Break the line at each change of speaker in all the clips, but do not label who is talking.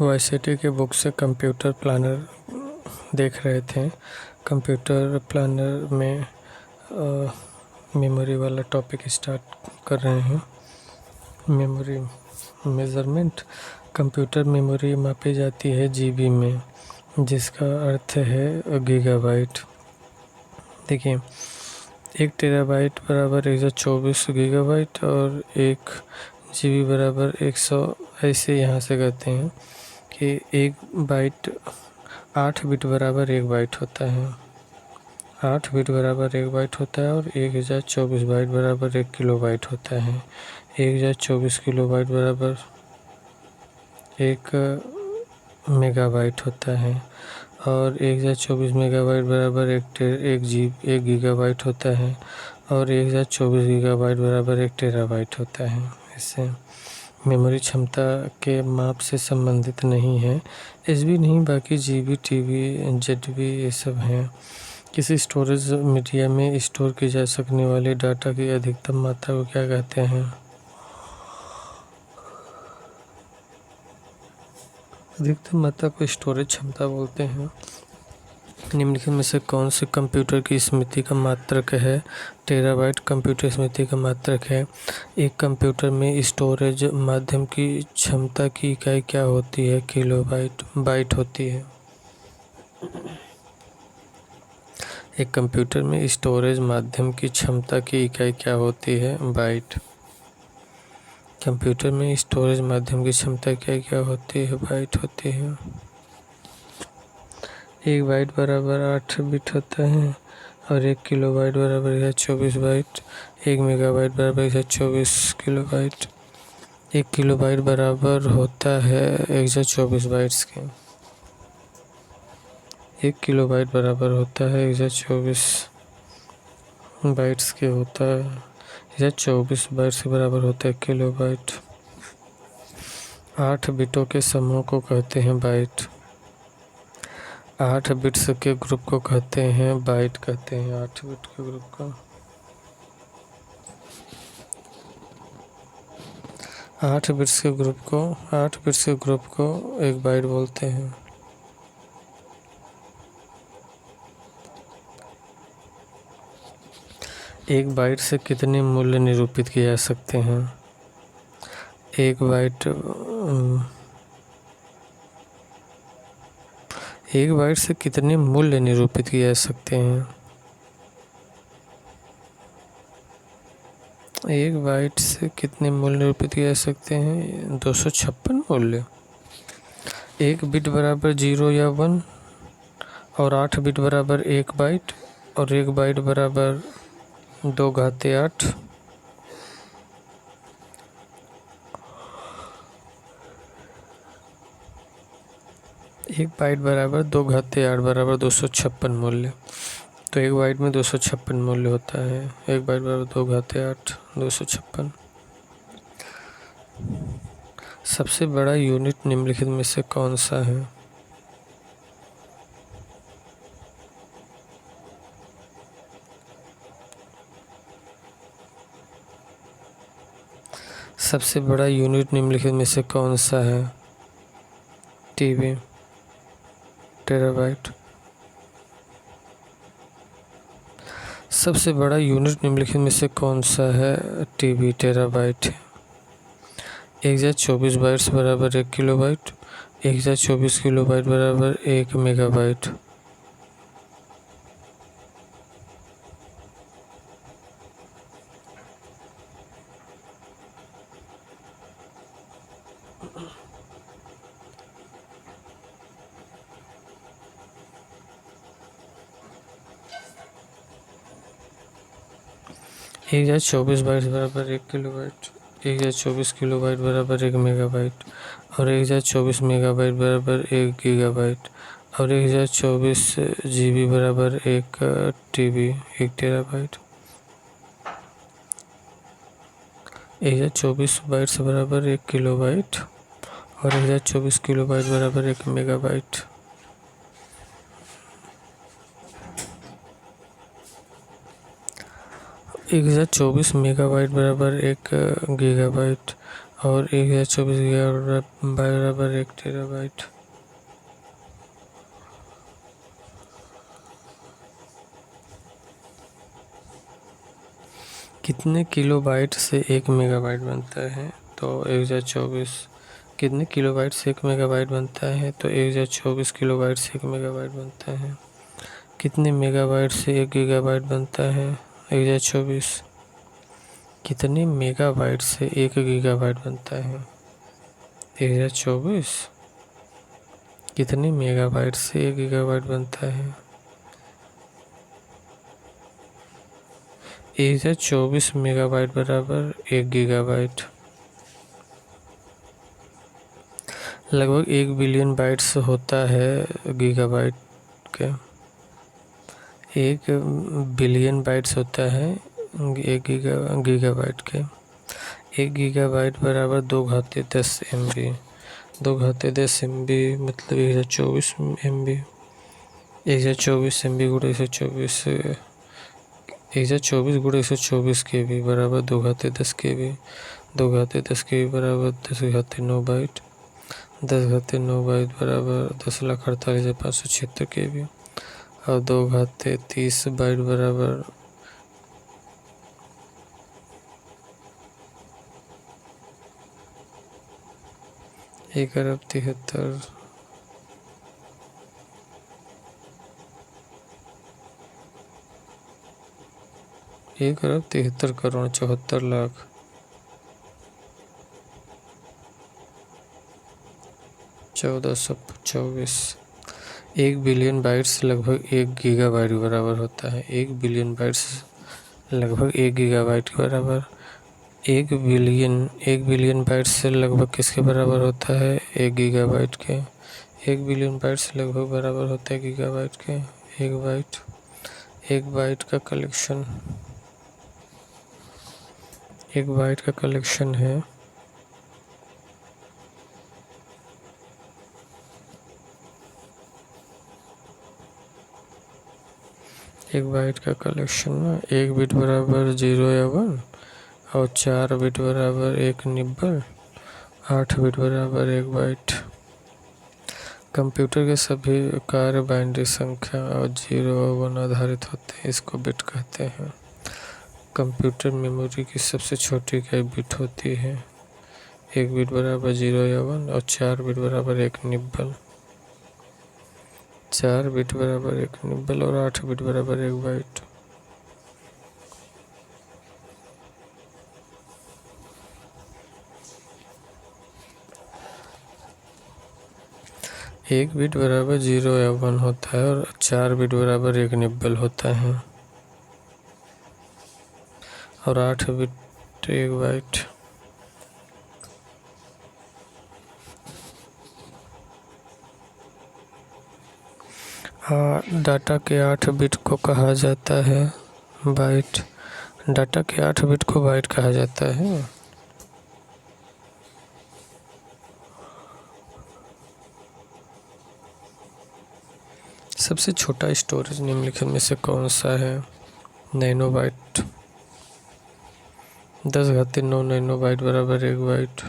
YCT के book से computer planner देख रहे थे। कंप्यूटर प्लानर में मेमोरी वाला टॉपिक स्टार्ट कर रहे हैं। Memory measurement. कंप्यूटर मेमोरी मापी जाती है जीबी में, जिसका अर्थ है गीगाबाइट। देखिए, 1 टेराबाइट बराबर 124 गीगाबाइट और 1 जीबी बराबर 100। ऐसे यहाँ से कहते हैं कि 1 बाइट 8 बिट बराबर 1 बाइट होता है। 8 बिट बराबर 1 बाइट होता है और 1024 बाइट बराबर 1 किलोबाइट होता है। 1024 किलोबाइट बराबर 1 मेगाबाइट होता है और 1024 मेगाबाइट बराबर 1 गीगाबाइट होता है और 1024 गीगाबाइट बराबर 1 टेराबाइट होता है। इससे मेमोरी क्षमता के माप से संबंधित नहीं है। एसबी नहीं, बाकी जीबी, टीबी, जेडबी ये सब हैं। किसी स्टोरेज मीडिया में स्टोर की जा सकने वाली डाटा की अधिकतम मात्रा को क्या कहते हैं? अधिकतम मात्रा को स्टोरेज क्षमता बोलते हैं। निम्नलिखित में से कौन से कंप्यूटर की स्मृति का मात्रक है? टेराबाइट कंप्यूटर स्मृति का मात्रक है। एक कंप्यूटर में स्टोरेज माध्यम की क्षमता की इकाई क्या होती है? किलोबाइट बाइट होती है। एक कंप्यूटर में स्टोरेज माध्यम की क्षमता की इकाई क्या होती है? बाइट। कंप्यूटर में स्टोरेज माध्यम की क्षमता क्या होती है? बाइट होती है। 1 बाइट बराबर 8 बिट होता है और 1 किलोबाइट बराबर 124 बाइट। 1 मेगाबाइट बराबर 124 किलोबाइट। 1 किलोबाइट बराबर होता है 124 बाइट्स के। 1 किलोबाइट बराबर होता है 124 बाइट्स के होता है। 124 बाइट्स के बराबर होता है किलोबाइट। 8 बिटों के समूह को कहते हैं बाइट। 8 बिट्स के ग्रुप को कहते हैं बाइट कहते हैं। 8 बिट के ग्रुप का 8 बिट्स के ग्रुप को एक बाइट बोलते हैं। एक बाइट से कितने मूल्य निरूपित किए जा सकते हैं? एक बाइट से कितने मूल्य निरूपित किए जा सकते हैं? एक बाइट से कितने मूल्य निरूपित किए जा सकते हैं? 256 मूल्य। 1 बिट बराबर 0 या 1 और 8 बिट बराबर 1 बाइट और 1 बाइट बराबर 2�8। 1 बाइट बराबर 2�8 बराबर 256 मूल्य। तो 1 बाइट में 256 मूल्य होता है। 1 बाइट बराबर 2�8 256। सबसे बड़ा यूनिट निम्नलिखित में से कौन सा है? सबसे बड़ा यूनिट निम्नलिखित में से कौन सा है? TB, terabyte. सबसे बड़ा यूनिट निम्नलिखित में से कौन सा है? TB, terabyte. 1024 बाइट्स बराबर 1 किलोबाइट। 1024 किलोबाइट बराबर 1 मेगाबाइट। एक 1024 बाइट्स बराबर 1 किलोबाइट। 1024 किलोबाइट बराबर 1 मेगाबाइट और 1024 मेगाबाइट बराबर 1 गीगाबाइट और 1024 जीबी बराबर 1 टीबी 1 टेराबाइट। 1024 बाइट्स बराबर 1 किलोबाइट और 1024 किलोबाइट बराबर 1 मेगाबाइट। 1024 मेगाबाइट बराबर 1 गीगाबाइट और 1024 गीगा बराबर 1 टेराबाइट। कितने किलोबाइट से 1 मेगाबाइट बनता है? तो 1024 कितने किलोबाइट से 1 मेगाबाइट बनता है? तो 1024 किलोबाइट से 1 मेगाबाइट बनता है। कितने मेगाबाइट से 1 गीगाबाइट बनता है? 1024 कितने मेगाबाइट से 1 गीगाबाइट बनता है? 1024 कितने मेगाबाइट से 1 गीगाबाइट बनता है? 1024 मेगाबाइट बराबर 1 गीगाबाइट। लगभग 1 बिलियन बाइट्स होता है गीगाबाइट के। 1 बिलियन बाइट्स होता है 1 गीगाबाइट के। 1 गीगाबाइट बराबर 2 घाते 10 MB। 2 घाते 10 MB मतलब 1024 MB। 1024 MB गुणा 124 1024 गुणा 124 KB बराबर 2 घाते 10 KB। 2 घाते 10 KB बराबर 10 घाते 9 बाइट। 10 घाते 9 बाइट बराबर 10,48,576 KB। और 2 घाते 30 बाइट बराबर 1 अरब 73 1 अरब 73 करोड़ 74 लाख 1424। 1 बिलियन बाइट्स लगभग 1 गीगाबाइट बराबर होता है। 1 बिलियन बाइट्स लगभग 1 गीगाबाइट के बराबर। 1 बिलियन बाइट्स से लगभग किसके बराबर होता है? 1 गीगाबाइट के। 1 बिलियन बाइट्स लगभग बराबर होता है गीगाबाइट के। 1 बाइट का कलेक्शन 1 बाइट का कलेक्शन है 1 बाइट का कलेक्शन ना 1 बिट बराबर 0 या 1 और 4 बिट बराबर 1 निब्बल 8 बिट बराबर 1 बाइट। कंप्यूटर के सभी कार्य बाइनरी संख्या और 0 और 1 आधारित होते हैं, इसको बिट कहते हैं। कंप्यूटर मेमोरी की सबसे छोटी इकाई बिट होती है। 1 बिट बराबर 0 या 1 और 4 बिट बराबर 1 निब्बल। 4 बिट बराबर 1 निब्बल और 8 बिट बराबर 1 बाइट। एक बिट बराबर 0 या 1 होता है और 4 बिट बराबर 1 निब्बल होता है और 8 बिट 1 बाइट। डाटा के 8 बिट को कहा जाता है बाइट। डाटा के 8 बिट को बाइट कहा जाता है। सबसे छोटा स्टोरेज निम्नलिखित में से कौन सा है? नैनोबाइट। 10 घाते 9 नैनोबाइट बराबर 1 बाइट।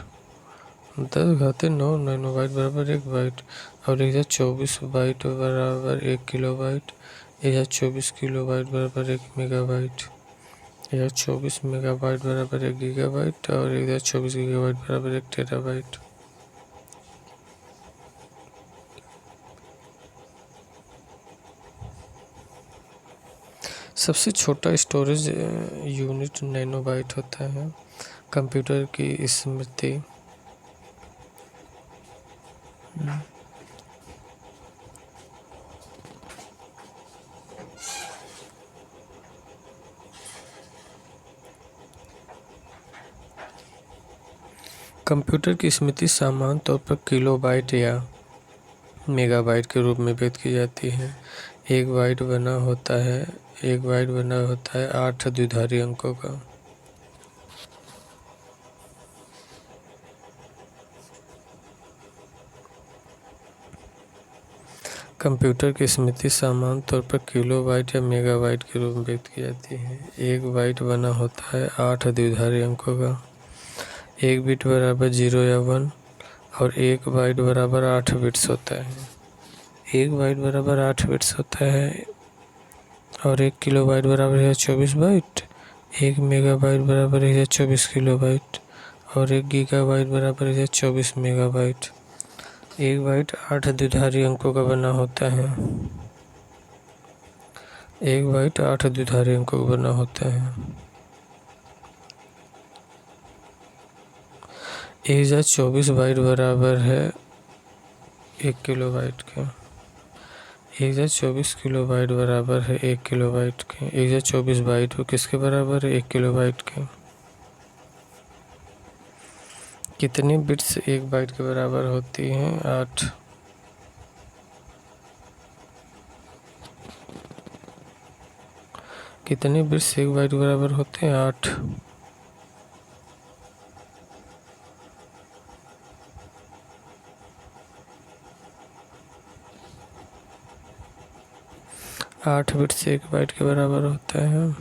10 घाते 9 नैनोबाइट बराबर 1 बाइट और 1024 बाइट बराबर 1 किलोबाइट। 1024 किलोबाइट बराबर 1 मेगाबाइट। 1024 मेगाबाइट बराबर 1 गीगाबाइट और 1024 गीगाबाइट बराबर 1 टेराबाइट। सबसे छोटा स्टोरेज यूनिट नैनोबाइट होता है। कंप्यूटर की स्मृति कंप्यूटर की स्मृति सामान्य तौर पर किलोबाइट या मेगाबाइट के रूप में व्यक्त की जाती है। एक बाइट बना होता है 8 द्विधारी अंकों का। कंप्यूटर की स्मृति सामान्य तौर पर किलोबाइट या मेगाबाइट के रूप में व्यक्त की जाती है। एक बाइट बना होता है 8 द्विधारी अंकों का। एक बिट बराबर 0 या 1 और एक बाइट बराबर 8 बिट्स होता है। एक बाइट बराबर 8 बिट्स होता है और 1 किलो बाइट बराबर है 24 बाइट। 1 मेगा बाइट बराबर है 24 किलो बाइट और 1 गीगा बाइट बराबर है 24 मेगा बाइट। एक बाइट 8 द्विधारी अंकों का बना होता है। एक बाइट 8 द्विधारी अंकों का बना होता है। 1024 बाइट बराबर है 1 किलो बाइट के। 1024 किलो बाइट बराबर है 1 किलो बाइट के। 1024 बाइट किसके बराबर है? 1 किलो बाइट के। कितनी बिट्स 1 बाइट के बराबर होती हैं? 8। कितने बिट्स 1 बाइट के बराबर होते हैं? 8। 8 बिट्स 1 बाइट के बराबर होता है।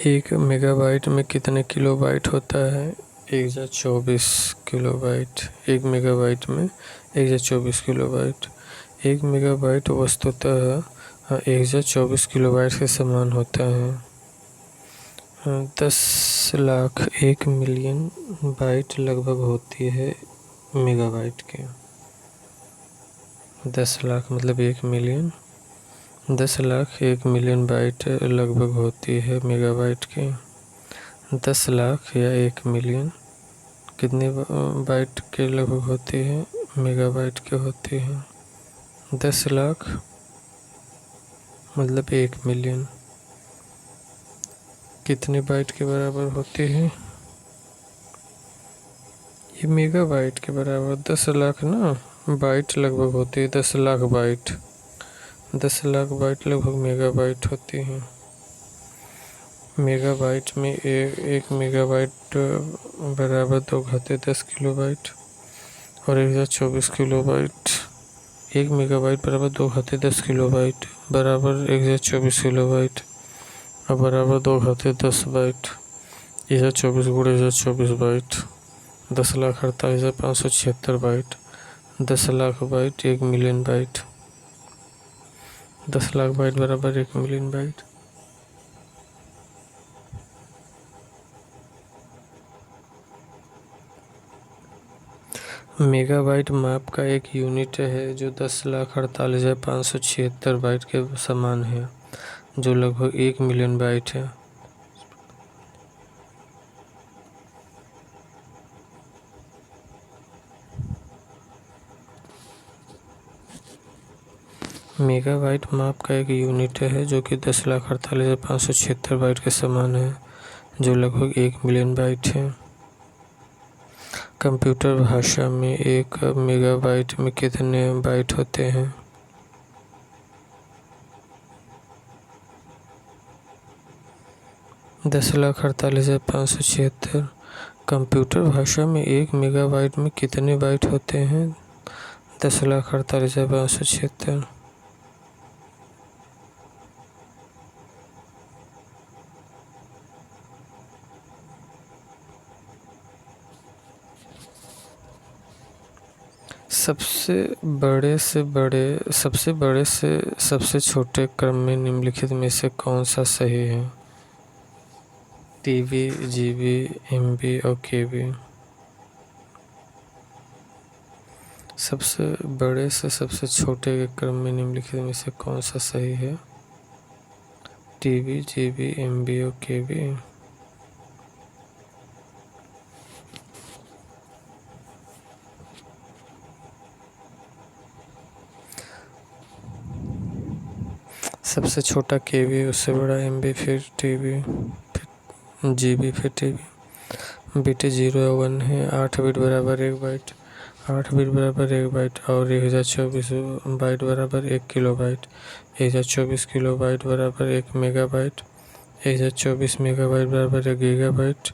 एक मेगाबाइट में कितने किलो बाइट होता है? 1024 किलो बाइट। 1 मेगाबाइट में 1024 किलो बाइट। 1 मेगाबाइट वस्तुतः 1024 किलो बाइट के समान होता है। 10 लाख 1 मिलियन बाइट लगभग होती है मेगाबाइट के। 10 लाख मतलब 1 मिलियन। 10 लाख 1 मिलियन बाइट लगभग होती है मेगाबाइट की। 10 लाख या 1 मिलियन कितने बाइट के लगभग होती है? मेगाबाइट के होती है। 10 लाख मतलब 1 मिलियन कितने बाइट के बराबर होती है? ये मेगाबाइट के बराबर 10 लाख ना बाइट लगभग होती है। 10 लाख बाइट 10 लाख बाइट लगभग मेगाबाइट होती हैं। मेगाबाइट में एक मेगाबाइट बराबर 2 × 10 किलो बाइट और 1024 किलो बाइट। 1 मेगाबाइट बराबर 2 × 10 किलो बाइट बराबर 1024 किलो बाइट और बराबर 2 × 10 byte. 1024 × 1024 byte 10,48,576 byte. 10 lakh byte 1 million byte. 10 lakh byte बराबर 1 मिलियन बाइट। मेगाबाइट माप का एक यूनिट है जो 10,48,576 बाइट के समान है, जो लगभग 1 मिलियन बाइट है। मेगाबाइट माप का एक यूनिट है जो कि 10,48,576 बाइट के समान है, जो लगभग 1 मिलियन बाइट है। कंप्यूटर भाषा में 1 मेगाबाइट में कितने बाइट होते हैं? 10,48,576। कंप्यूटर भाषा में 1 मेगाबाइट में कितने बाइट होते हैं? 10,48,576। सबसे बड़े से सबसे छोटे क्रम में निम्नलिखित में से कौन सा सही है? टीबी, जीबी, एमबी और केबी। सबसे बड़े से सबसे छोटे के क्रम में निम्नलिखित में से कौन सा सही है? टीबी, जीबी, एमबी और केबी। सबसे छोटा केबी, उससे बड़ा एमबी, फिर टीबी, फिर जीबी, फिर टीबी। बिट 0 या 1 है। 8 बिट बराबर 1 बाइट। 8 बिट बराबर 1 बाइट और 1024 बाइट बराबर 1 किलो बाइट। 1024 किलो बाइट बराबर 1 मेगा बाइट। 1024 मेगा बाइट बराबर 1 गीगा बाइट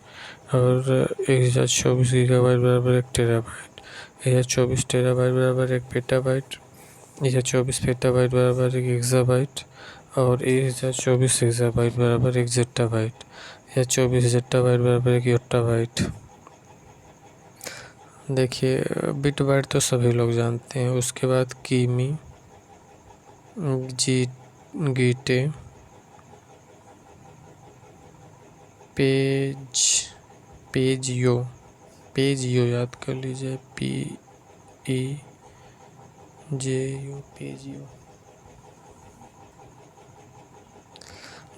और 1024 गीगा बाइट बराबर 1 टेरा बाइट। 1024 टेरा बाइट बराबर 1 पेटा बाइट। यह 24 पेटाबाइट बराबर 1 एक्साबाइट और 1024 एक्साबाइट बराबर 1 जेट्टाबाइट। यह 24 जेट्टाबाइट बराबर 1 योट्टाबाइट। देखिए बिट बाइट तो सभी लोग जानते हैं। उसके बाद किमी, जी गीटे, पेजियो याद कर लीजिए, PEJU पेजियो।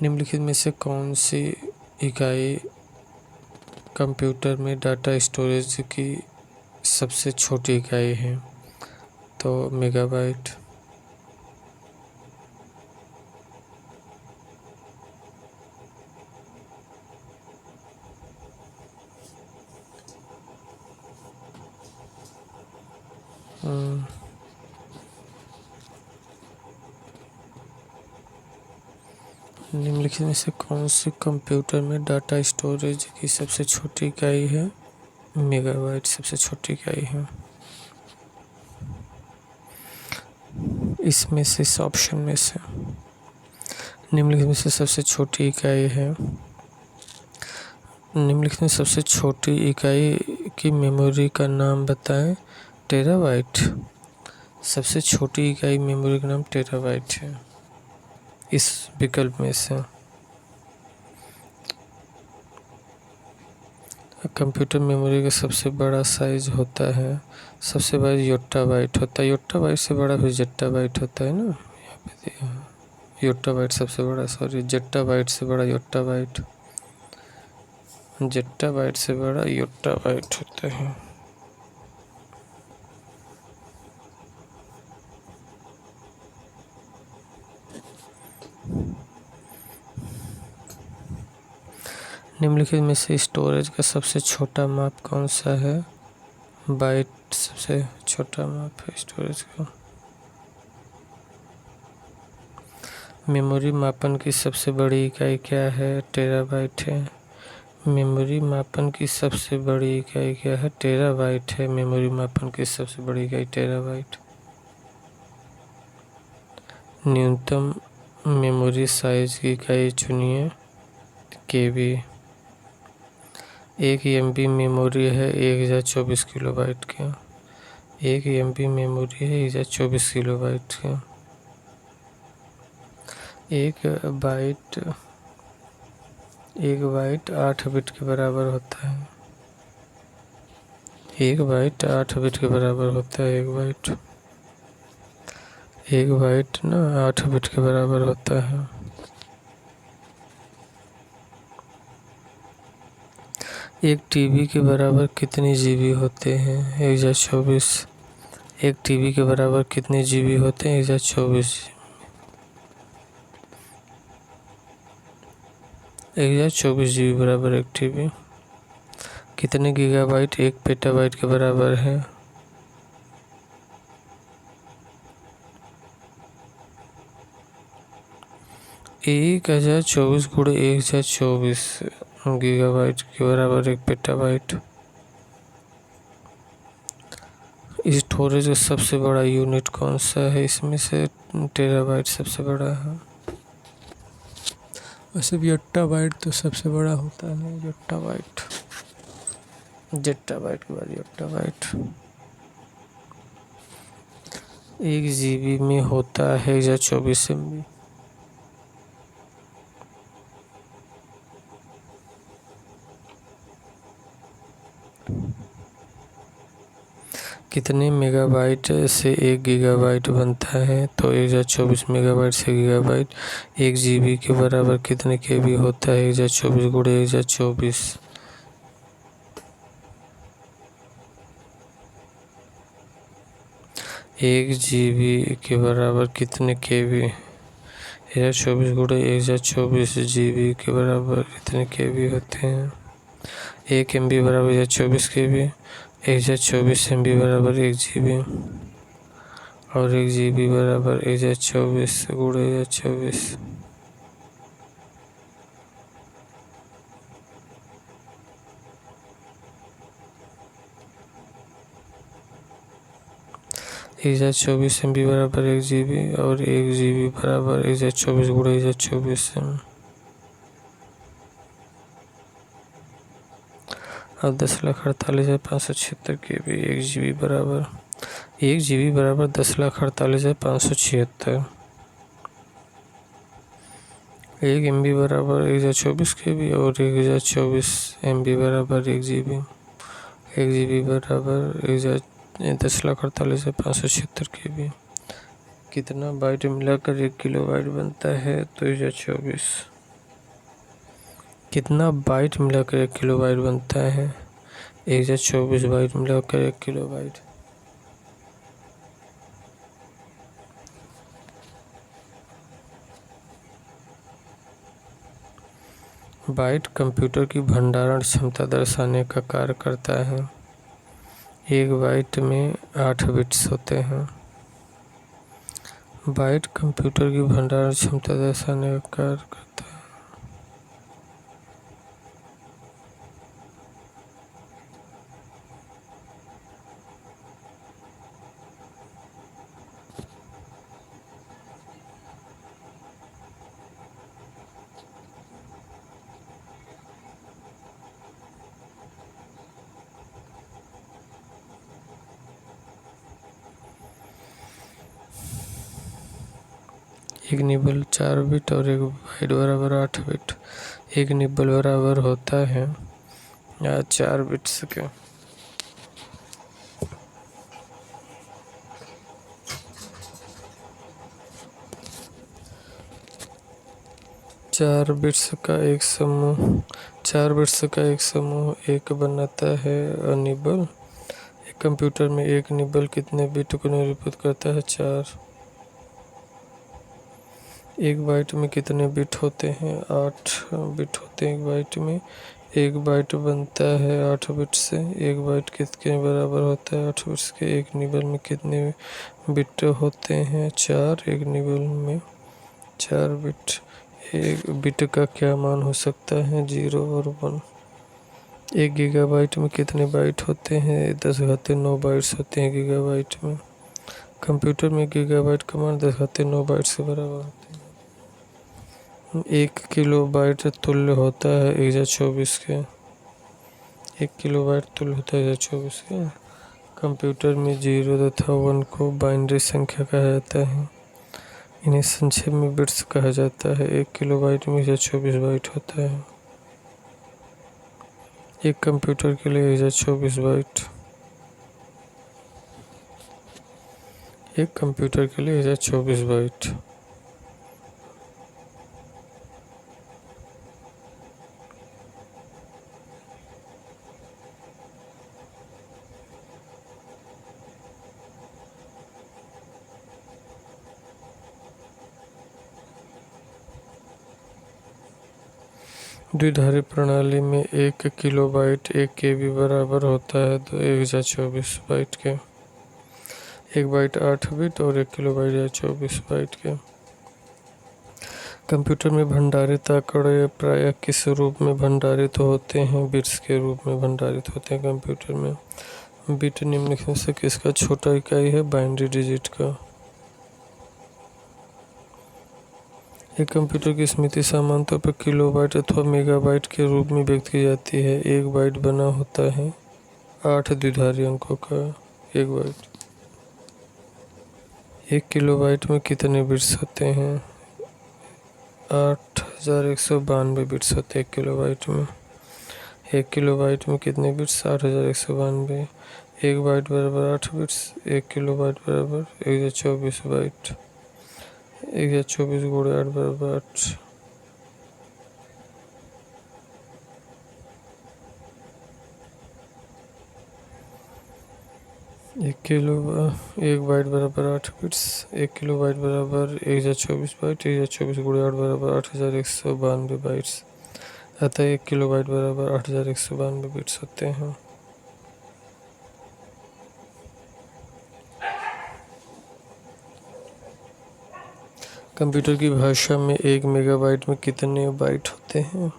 निम्नलिखित में से कौन सी इकाई कंप्यूटर में डाटा स्टोरेज की सबसे छोटी इकाई है? तो मेगाबाइट। निम्नलिखित में से कौन सी कंप्यूटर में डाटा स्टोरेज की सबसे छोटी इकाई है? मेगाबाइट सबसे छोटी इकाई है। इसमें से इस ऑप्शन में से निम्नलिखित में से सबसे छोटी इकाई है। निम्नलिखित में सबसे छोटी इकाई की मेमोरी का नाम बताएं। टेराबाइट। सबसे छोटी इकाई मेमोरी का नाम टेराबाइट है इस विकल्प में से। कंप्यूटर मेमोरी का सबसे बड़ा साइज होता है, सबसे बड़ा योट्टाबाइट होता है। योट्टाबाइट से बड़ा फिर जेट्टाबाइट होता है ना, यहाँ पे दिया है। योट्टाबाइट सबसे बड़ा, सॉरी जेट्टाबाइट से बड़ा योट्टाबाइट, जेट्टाबाइट से बड़ा योट्टाबाइट होता है। निम्नलिखित में से स्टोरेज का सबसे छोटा माप कौन सा है? बाइट सबसे छोटा माप है स्टोरेज का। मेमोरी मापन की सबसे बड़ी इकाई क्या है? टेराबाइट है। मेमोरी मापन की सबसे बड़ी इकाई क्या है? टेराबाइट है। मेमोरी मापन की सबसे बड़ी इकाई टेराबाइट। न्यूनतम मेमोरी साइज की इकाई चुनिए। केबी। 1 MB मेमोरी है 1024 किलोबाइट की। 1 MB मेमोरी है 1024 किलोबाइट की। एक बाइट 8 बिट के बराबर होता है। 1 बाइट 8 बिट के बराबर होता है। 1 बाइट ना 8 बिट के बराबर होता है। एक टीबी के बराबर कितने जीबी होते हैं? 1024। एक टीबी के बराबर कितने जीबी होते हैं? 1024। 1024 जीबी बराबर एक टीबी। कितने गीगाबाइट 1 पेटाबाइट के बराबर है? 1024 गुणे 1024 गीगाबाइट के बराबर 1 पेटाबाइट। स्टोरेज का सबसे बड़ा यूनिट कौन सा है? इसमें से टेराबाइट सबसे बड़ा है। वैसे भी योट्टाबाइट तो सबसे बड़ा होता है। योट्टाबाइट, जेट्टाबाइट के बाद योट्टाबाइट। 1 जीबी में होता है 1024 MB। कितने मेगाबाइट से 1 गीगाबाइट बनता है? तो 1024 मेगाबाइट से गीगाबाइट। 1 जीबी के बराबर कितने केबी होता है? 1024 गुणे 1024। 1 जीबी के बराबर कितने केबी? 1024 गुणे 1024 जीबी के बराबर कितने केबी होते हैं? 1 MB बराबर 1024 केबी। 1024 MB बराबर 1 जीबी और 1 जीबी बराबर 1024 गुणे 1024। 1/24 MB बराबर 1 GB और 1 GB बराबर 1/24 गुणा 1/24 अब 10,48,576 KB 1 GB बराबर 1 GB बराबर 10,48,576 1 MB बराबर 1/24 KB और 1/24 MB बराबर 1 GB 1 GB बराबर 10,48,576 KB कितना बाइट मिलाकर 1 KB बनता है? तो 1/24 कितना बाइट मिलाकर 1 KB बनता है? 1/24 बाइट मिलाकर 1 KB। बाइट कंप्यूटर की भंडारण क्षमता दर्शाने का कार्य करता है। एक बाइट में 8 बिट्स होते हैं। बाइट कंप्यूटर की भंडारण क्षमता दर्शाने का कार्य करता है। एक निबल 4 बिट और एक बाइट बराबर 8 बिट। एक निबल बराबर होता है 4 बिट्स के। चार बिट्स का एक समूह एक बनाता है निबल। एक कंप्यूटर में एक निबल कितने बिट को निरूपित करता है? 4। एक बाइट में कितने बिट होते हैं? 8 बिट होते हैं एक बाइट में। एक बाइट बनता है 8 बिट से। एक बाइट किसके बराबर होता है? 8 बिट्स के। एक निबल में कितने बिट होते हैं? 4। एक निबल में 4 बिट। एक बिट का क्या मान हो सकता है? 0 और 1। 1 GB में कितने बाइट होते हैं? 10⁻9 बाइट्स होते हैं गीगाबाइट में। कंप्यूटर में गीगाबाइट का मान 10⁻9 बाइट से बराबर होता है। 1 किलोबाइट तुल्य होता है 1/24 के। 1 किलोबाइट तुल्य होता है 1/24 के। कंप्यूटर में 0 तथा 1 को बाइनरी संख्या कहा जाता है। इन्हें संक्षेप में बिट्स कहा जाता है। 1 किलोबाइट में 1/24 बाइट होता है। एक कंप्यूटर के लिए 1/24 बाइट। एक कंप्यूटर के लिए 1/24 बाइट। द्विधारी प्रणाली में 1 किलोबाइट 1 KB बराबर होता है तो 1/24 बाइट के। एक बाइट 8 बिट और 1 किलोबाइट 1/24 बाइट के। कंप्यूटर में भंडारित आंकड़े प्रायः किस रूप में भंडारित होते हैं? बिट्स के रूप में भंडारित होते हैं कंप्यूटर में। बिट निम्नलिखित में से किसका छोटा इकाई है? बाइनरी डिजिट का। एक कंप्यूटर की स्मृति सामान्य तौर पर किलोबाइट अथवा मेगाबाइट के रूप में व्यक्त की जाती है। एक बाइट बना होता है 8 द्विधारी अंकों का। एक बाइट। 1 किलोबाइट में कितने बिट्स होते हैं? 8192 बिट्स होते हैं 1 किलोबाइट में। 1 किलोबाइट में कितने बिट्स? 8192। एक बाइट बराबर 8 बिट्स। 1 किलोबाइट बराबर 1/24 बाइट। 1/24 गुणे 8 बराबर 8। एक बाइट बराबर 8 बिट्स। 1 किलोबाइट बराबर 1/24 बाइट। 1/24 गुणे 8 बराबर 8192 बाइट्स। अतः 1 किलोबाइट बराबर 8192 बिट्स होते हैं। कंप्यूटर की भाषा में 1 मेगाबाइट में कितने बाइट होते हैं?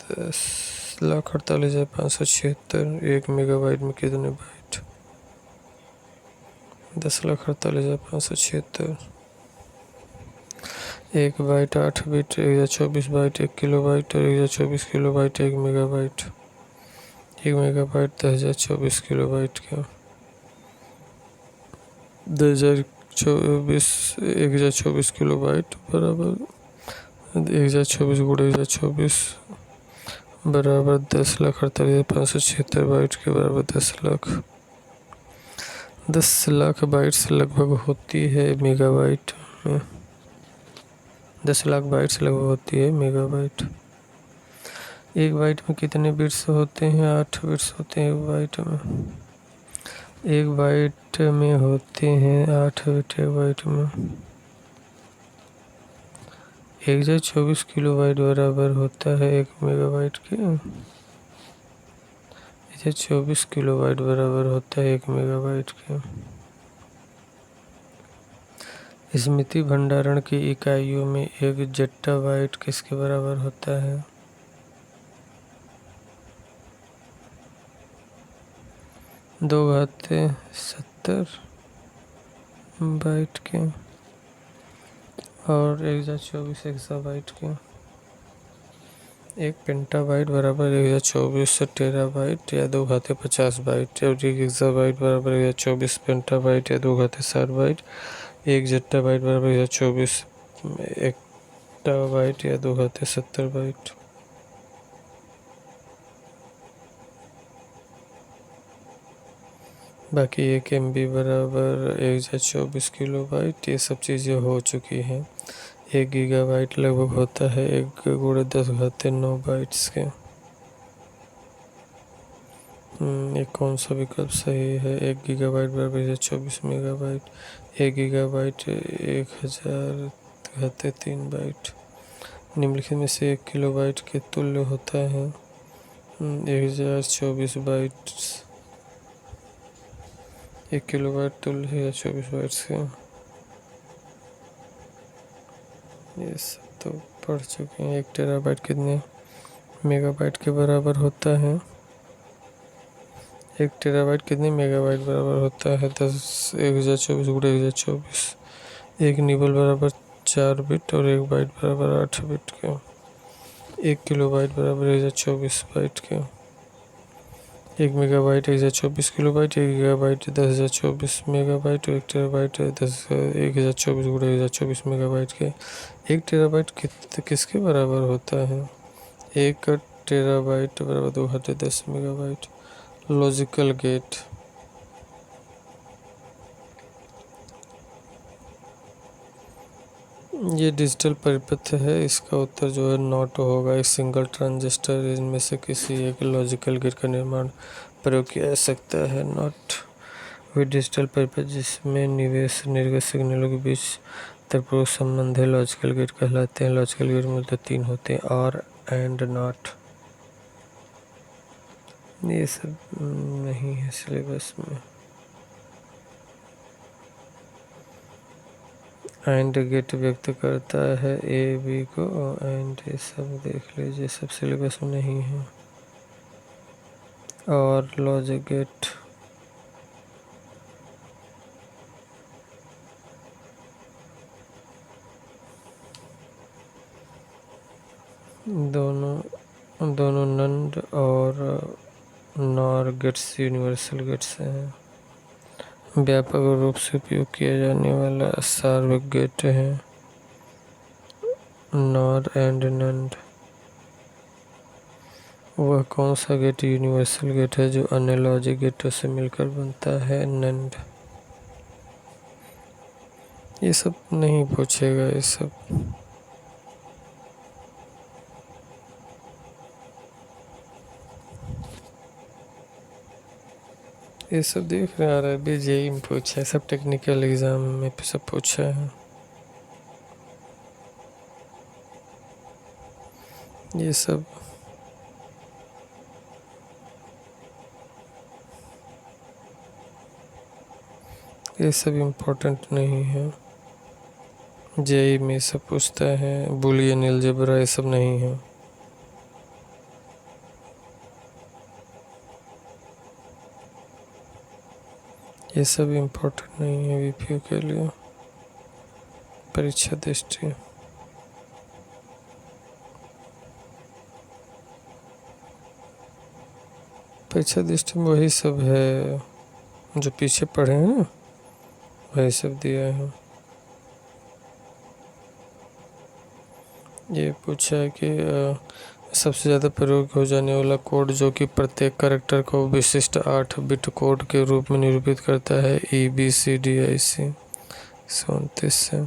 10 10,48,576। 1 मेगाबाइट में कितने byte? 10,48,576। 1 byte 8 bit. 1,024 byte 1 kilobyte. और 1,024 किलोबाइट 1 मेगाबाइट। 1 मेगाबाइट 10,024 किलोबाइट का। 1,024 बराबर 1,024 गुणे 1,024 बराबर 10,48,576 बाइट के बराबर 10 लाख। 10 लाख बाइट्स लगभग होती है मेगाबाइट में। 10 लाख बाइट्स लगभग होती है मेगाबाइट। 1 बाइट में कितने बिट्स होते हैं? 8 बिट्स होते हैं 1 बाइट में। 1 बाइट में होते हैं 8 बिट। 1 बाइट में 1,024 किलोबाइट बराबर होता है 1 मेगाबाइट के। 1,024 किलोबाइट बराबर होता है 1 मेगाबाइट के। स्मृति भंडारण की इकाइयों में 1 जेट्टाबाइट किसके बराबर होता है? 2 घाते 70 बाइट के। और 1,024 एक्साबाइट के। 1 पेंटाबाइट बराबर 1,024 टेराबाइट या 2 घाते 50 बाइट। और 1 एक्साबाइट बराबर 1,024 पेंटाबाइट या 2 घाते 60 बाइट। 1 जेट्टाबाइट बराबर 1,024 एक्टाबाइट या 2 घाते 70 बाइट। बाकी 1 MB बराबर 1,024 किलोबाइट। ये सब चीज़ें हो चुकी हैं। 1 गीगाबाइट लगभग होता है 1 गुणे 10 घाते 9 बाइट्स के। ये कौन सा विकल्प सही है? 1 गीगाबाइट बराबर 1,024 मेगाबाइट। 1 gigabyte 1,000 घाते 3 bite. निम्नलिखित में से 1 किलोबाइट के तुल्य होता है? 1,024 बाइट। 1 किलोबाइट तुल्य है 1,024 बाइट्स के। ये सब तो पढ़ चुके हैं। 1 टेराबाइट कितने मेगाबाइट के बराबर होता है? 1 टेराबाइट कितने मेगाबाइट बराबर होता है? 1,024 गुणे 1,024। 1 निबल बराबर 4 बिट और 1 बाइट बराबर 8 बिट के। 1 किलोबाइट बराबर 1,024 बाइट के। 1 मेगाबाइट 1,024 किलोबाइट। 1 gigabyte 10,024 megabyte. और 1 टेराबाइट 1,024 गुणे 1,024 मेगाबाइट के। 1 टेराबाइट किसके बराबर होता है? 1 टेराबाइट बराबर 2 घाते 10 मेगाबाइट। Logical gate. ये डिजिटल परिपथ है। इसका उत्तर जो है नॉट होगा। एक सिंगल ट्रांजिस्टर इनमें से किसी एक लॉजिकल गेट का निर्माण प्रयोग किया जा सकता है। नॉट वे डिजिटल परिपथ जिसमें निवेश निर्गत सिग्नलों के बीच तर्कपूर्वक संबंध है लॉजिकल गेट कहलाते हैं। लॉजिकल गेट मूलतः 3 होते हैं: और, एंड, नॉट। ये सब नहीं है सिलेबस में। एंड गेट व्यक्त करता है ए बी को। एंड ये सब देख लीजिए, सब सिलेबस में नहीं है। और लॉजिक गेट दोनों नंड और नॉर गेट्स यूनिवर्सल गेट्स हैं। व्यापक रूप से उपयोग किया जाने वाला सार्वत्रिक गेट है नॉर एंड नंड। वह कौन सा गेट यूनिवर्सल गेट है जो अन्य लॉजिक गेटों से मिलकर बनता है? नंड। ये सब नहीं पूछेगा। ये सब देख रहे आ रहा है। BJE में पूछा है, सब टेक्निकल एग्जाम में सब पूछा है। ये सब इम्पोर्टेंट नहीं है। JEE में सब पूछता है। बूलियन अलजेब्रा ये सब नहीं है। ये सब इम्पोर्टेंट नहीं है वीपीओ के लिए। परीक्षा दृष्टि, परीक्षा दृष्टि में वही सब है जो पीछे पढ़े हैं ना, वही सब दिया है। ये पूछा है कि सबसे ज़्यादा प्रयोग हो जाने वाला कोड जो कि प्रत्येक कैरेक्टर को विशिष्ट 8 बिट कोड के रूप में निरूपित करता है, EBCDIC 29 से।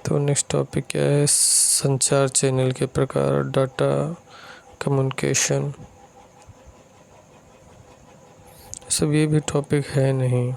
तो नेक्स्ट टॉपिक क्या है, संचार चैनल के प्रकार, डाटा कम्युनिकेशन। सब ये भी टॉपिक है नहीं।